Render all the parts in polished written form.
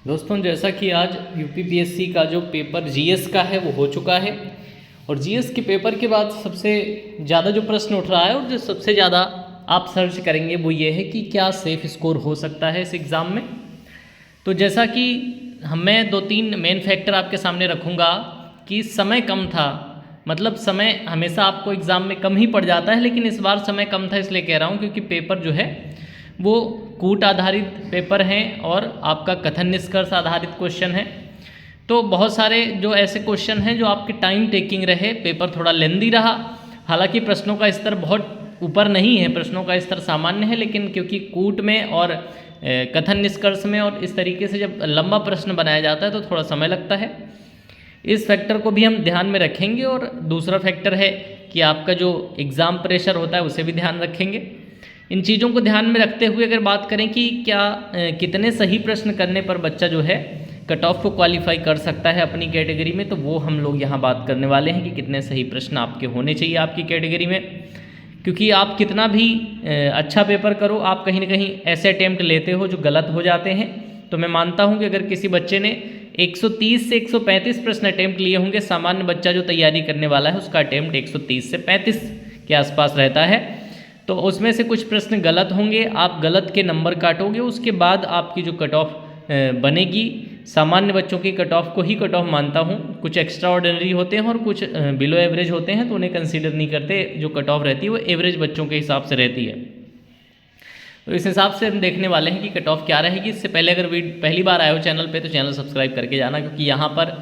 दोस्तों, जैसा कि आज यूपीपीएससी का जो पेपर जीएस का है वो हो चुका है और जीएस के पेपर के बाद सबसे ज़्यादा जो प्रश्न उठ रहा है और जो सबसे ज़्यादा आप सर्च करेंगे वो ये है कि क्या सेफ स्कोर हो सकता है इस एग्ज़ाम में। तो जैसा कि मैं 2-3 मेन फैक्टर आपके सामने रखूँगा कि समय कम था, मतलब समय हमेशा आपको एग्ज़ाम में कम ही पड़ जाता है, लेकिन इस बार समय कम था इसलिए कह रहा हूँ क्योंकि पेपर जो है वो कूट आधारित पेपर हैं और आपका कथन निष्कर्ष आधारित क्वेश्चन है। तो बहुत सारे जो ऐसे क्वेश्चन हैं जो आपके टाइम टेकिंग रहे, पेपर थोड़ा लेंदी रहा। हालांकि प्रश्नों का स्तर बहुत ऊपर नहीं है, प्रश्नों का स्तर सामान्य है, लेकिन क्योंकि कूट में और कथन निष्कर्ष में और इस तरीके से जब लंबा प्रश्न बनाया जाता है तो थोड़ा समय लगता है। इस फैक्टर को भी हम ध्यान में रखेंगे और दूसरा फैक्टर है कि आपका जो एग्ज़ाम प्रेशर होता है उसे भी ध्यान रखेंगे। इन चीज़ों को ध्यान में रखते हुए अगर बात करें कि क्या कितने सही प्रश्न करने पर बच्चा जो है कट ऑफ को क्वालिफाई कर सकता है अपनी कैटेगरी में, तो वो हम लोग यहाँ बात करने वाले हैं कि कितने सही प्रश्न आपके होने चाहिए आपकी कैटेगरी में। क्योंकि आप कितना भी अच्छा पेपर करो, आप कहीं ना कहीं ऐसे अटैम्प्ट लेते हो जो गलत हो जाते हैं। तो मैं मानता हूँ कि अगर किसी बच्चे ने 130 से 135 प्रश्न अटैम्प्ट लिए होंगे, सामान्य बच्चा जो तैयारी करने वाला है उसका अटैम्प्ट 130 से 35 के आसपास रहता है, तो उसमें से कुछ प्रश्न गलत होंगे, आप गलत के नंबर काटोगे, उसके बाद आपकी जो कट ऑफ बनेगी, सामान्य बच्चों की कट ऑफ को ही कट ऑफ मानता हूँ। कुछ एक्स्ट्रा ऑर्डिनरी होते हैं और कुछ बिलो एवरेज होते हैं तो उन्हें कंसीडर नहीं करते। जो कट ऑफ रहती है वो एवरेज बच्चों के हिसाब से रहती है। तो इस हिसाब से हम देखने वाले हैं कि कट ऑफ क्या रहेगी। इससे पहले अगर पहली बार आए हो चैनल पे तो चैनल सब्सक्राइब करके जाना, क्योंकि यहाँ पर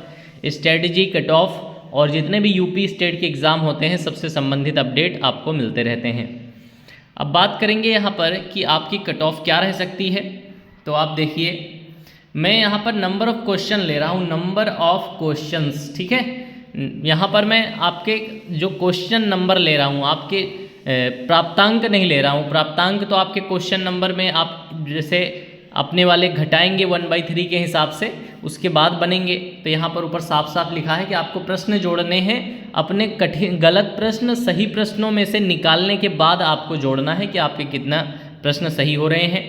स्ट्रेटजी, कट ऑफ और जितने भी यूपी स्टेट के एग्ज़ाम होते हैं सबसे संबंधित अपडेट आपको मिलते रहते हैं। अब बात करेंगे यहाँ पर कि आपकी कट ऑफ क्या रह सकती है। तो आप देखिए, मैं यहाँ पर नंबर ऑफ़ क्वेश्चन ले रहा हूँ, नंबर ऑफ़ क्वेश्चंस, ठीक है। यहाँ पर मैं आपके जो क्वेश्चन नंबर ले रहा हूँ, आपके प्राप्तांक नहीं ले रहा हूँ। प्राप्तांक तो आपके क्वेश्चन नंबर में आप जैसे अपने वाले घटाएंगे 1/3 के हिसाब से, उसके बाद बनेंगे। तो यहाँ पर ऊपर साफ साफ लिखा है कि आपको प्रश्न जोड़ने हैं, अपने गलत प्रश्न सही प्रश्नों में से निकालने के बाद आपको जोड़ना है कि आपके कितना प्रश्न सही हो रहे हैं।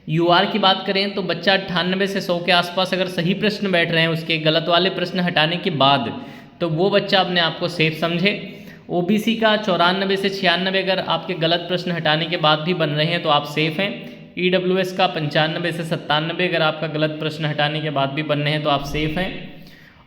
यूआर की बात करें तो बच्चा 98 से 100 के आसपास अगर सही प्रश्न बैठ रहे हैं उसके गलत वाले प्रश्न हटाने के बाद, तो वो बच्चा अपने आप को सेफ समझे। ओबीसी का 94 से 96 अगर आपके गलत प्रश्न हटाने के बाद भी बन रहे हैं तो आप सेफ हैं। ईडब्ल्यूएस का 95 से 97 अगर आपका गलत प्रश्न हटाने के बाद भी बन रहे हैं तो आप सेफ हैं।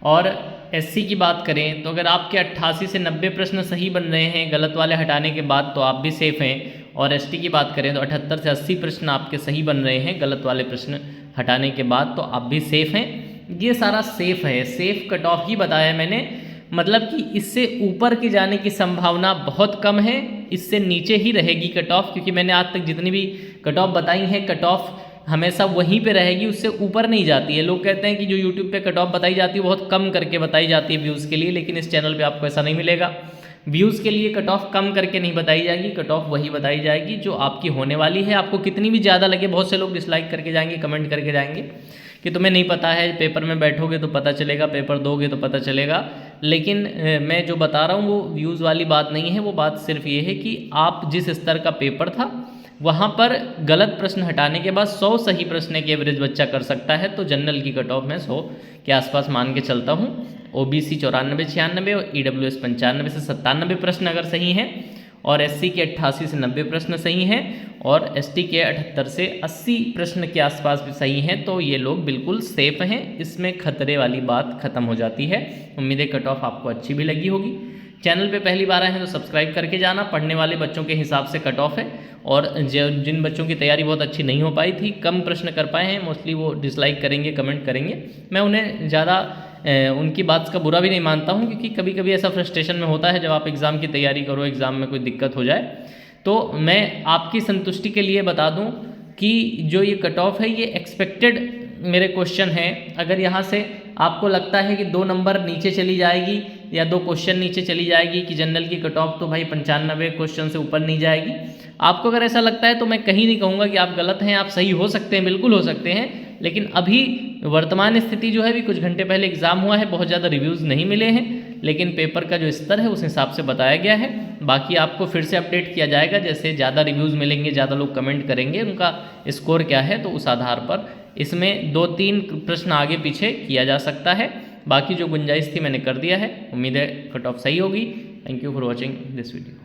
और एससी की बात करें तो अगर आपके 88 से 90 प्रश्न सही बन रहे हैं गलत वाले हटाने के बाद तो आप भी सेफ हैं। और एसटी की बात करें तो 78 से 80 प्रश्न आपके सही बन रहे हैं गलत वाले प्रश्न हटाने के बाद, तो आप भी सेफ हैं। ये सारा सेफ है, सेफ कट ऑफ ही बताया मैंने, मतलब कि इससे ऊपर के जाने की संभावना बहुत कम है, इससे नीचे ही रहेगी कट ऑफ। क्योंकि मैंने आज तक जितनी भी कट ऑफ बताई हैं, कट ऑफ हमेशा वहीं पे रहेगी, उससे ऊपर नहीं जाती है। लोग कहते हैं कि जो यूट्यूब पे कट ऑफ बताई जाती है बहुत कम करके बताई जाती है व्यूज़ के लिए, लेकिन इस चैनल पे आपको ऐसा नहीं मिलेगा। व्यूज़ के लिए कट ऑफ कम करके नहीं बताई जाएगी, कट ऑफ वही बताई जाएगी जो आपकी होने वाली है। आपको कितनी भी ज़्यादा लगे, बहुत से लोग डिसलाइक करके जाएंगे, कमेंट करके जाएंगे कि तुम्हें नहीं पता है, पेपर में बैठोगे तो पता चलेगा, पेपर दोगे तो पता चलेगा। लेकिन मैं जो बता रहा हूँ वो व्यूज़ वाली बात नहीं है, वो बात सिर्फ ये है कि आप जिस स्तर का पेपर था वहाँ पर गलत प्रश्न हटाने के बाद 100 सही प्रश्न के एवरेज बच्चा कर सकता है। तो जनरल की कट ऑफ मैं 100 के आसपास मान के चलता हूँ। ओबीसी 94-96 और ईडब्ल्यूएस 95 से 97 प्रश्न अगर सही हैं, और एससी के 88 से 90 प्रश्न सही हैं, और एसटी के 78 से 80 प्रश्न के आसपास भी सही हैं, तो ये लोग बिल्कुल सेफ हैं। इसमें खतरे वाली बात खत्म हो जाती है। उम्मीद है कट ऑफ आपको अच्छी भी लगी होगी। चैनल पे पहली बार आए हैं तो सब्सक्राइब करके जाना। पढ़ने वाले बच्चों के हिसाब से कट ऑफ है, और जिन बच्चों की तैयारी बहुत अच्छी नहीं हो पाई थी, कम प्रश्न कर पाए हैं, मोस्टली वो डिसलाइक करेंगे, कमेंट करेंगे। मैं उन्हें ज़्यादा उनकी बात का बुरा भी नहीं मानता हूँ, क्योंकि कभी कभी ऐसा फ्रस्ट्रेशन में होता है जब आप एग्ज़ाम की तैयारी करो, एग्ज़ाम में कोई दिक्कत हो जाए। तो मैं आपकी संतुष्टि के लिए बता दूँ कि जो ये कट ऑफ है ये एक्सपेक्टेड मेरे क्वेश्चन हैं। अगर यहाँ से आपको लगता है कि 2 नंबर नीचे चली जाएगी या 2 क्वेश्चन नीचे चली जाएगी कि जनरल की कट ऑफ तो भाई 95 क्वेश्चन से ऊपर नहीं जाएगी, आपको अगर ऐसा लगता है तो मैं कहीं नहीं कहूँगा कि आप गलत हैं, आप सही हो सकते हैं, बिल्कुल हो सकते हैं। लेकिन अभी वर्तमान स्थिति जो है, अभी कुछ घंटे पहले एग्ज़ाम हुआ है, बहुत ज़्यादा रिव्यूज़ नहीं मिले हैं, लेकिन पेपर का जो स्तर है उस हिसाब से बताया गया है। बाकी आपको फिर से अपडेट किया जाएगा, जैसे ज़्यादा रिव्यूज़ मिलेंगे, ज़्यादा लोग कमेंट करेंगे, उनका स्कोर क्या है, तो उस आधार पर इसमें 2-3 प्रश्न आगे पीछे किया जा सकता है। बाकी जो गुंजाइश थी मैंने कर दिया है। उम्मीद है कट ऑफ सही होगी। Thank you for watching this video.